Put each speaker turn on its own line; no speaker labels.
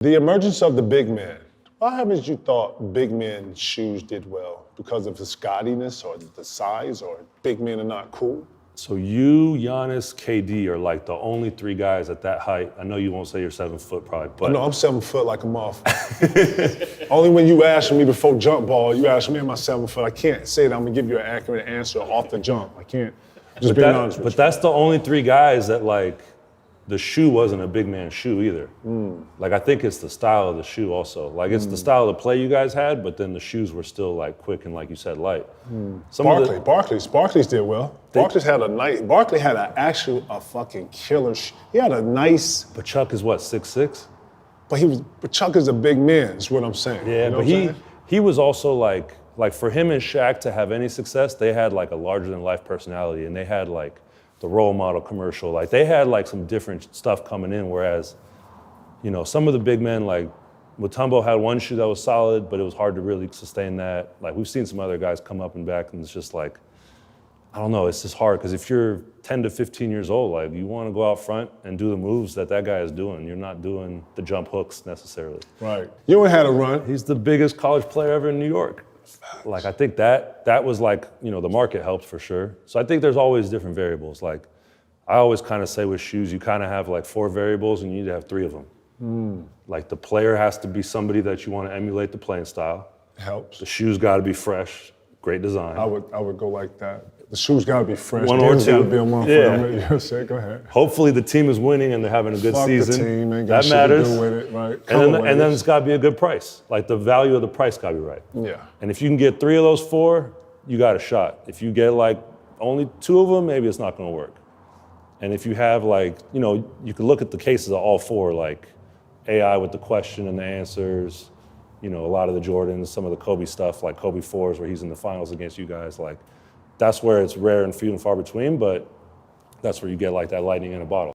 The emergence of the big man. Why haven't you thought big men's shoes did well? Because of the Scottiness or the size, or big men are not cool?
So you, Giannis, KD are like the only three guys at that height. I know you won't say you're 7 foot probably, but.
No, I'm 7 foot like a motherfucker. Only when you asked me before jump ball, you asked me, am I 7 foot? I can't say that I'm gonna give you an accurate answer off the jump. I can't. Just being honest with you.
But that's the only three guys that like, the shoe wasn't a big man shoe either. Like I think it's the style of the shoe also. Like it's the style of play you guys had, but then the shoes were still like quick and like you said, light.
Barkley's did well. Barkley had a fucking killer he had a nice.
But Chuck is what, 6'6"?
But Chuck is a big man, is what I'm saying.
Yeah,
you know
but he was also like for him and Shaq to have any success, they had like a larger than life personality, and they had like the role model commercial. Like they had like some different stuff coming in, whereas, you know, some of the big men like Mutombo had one shoe that was solid, but it was hard to really sustain that. Like we've seen some other guys come up and back, and it's just like, I don't know, it's just hard, because if you're 10 to 15 years old, like you want to go out front and do the moves that guy is doing. You're not doing the jump hooks necessarily.
Right. You ain't had a run.
He's the biggest college player ever in New York. Like I think that was like, you know, the market helps for sure. So I think there's always different variables. Like I always kind of say with shoes, you kind of have like 4 variables and you need to have 3 of them. Like the player has to be somebody that you want to emulate the playing style.
Helps.
The shoes got to be fresh, great design.
I would go like that. The shoes got to be fresh.
One or two.
Be on one foot. Go ahead.
Hopefully the team is winning and they're having a good season.
The team ain't got
that matters.
To do with it, right?
And then it's got to be a good price. Like the value of the price got to be right.
Yeah.
And if you can get 3 of those 4, you got a shot. If you get like only 2 of them, maybe it's not going to work. And if you have like, you know, you can look at the cases of all 4, like AI with the question and the answers, you know, a lot of the Jordans, some of the Kobe stuff, like Kobe 4s where he's in the finals against you guys, like that's where it's rare and few and far between, but that's where you get like that lightning in a bottle.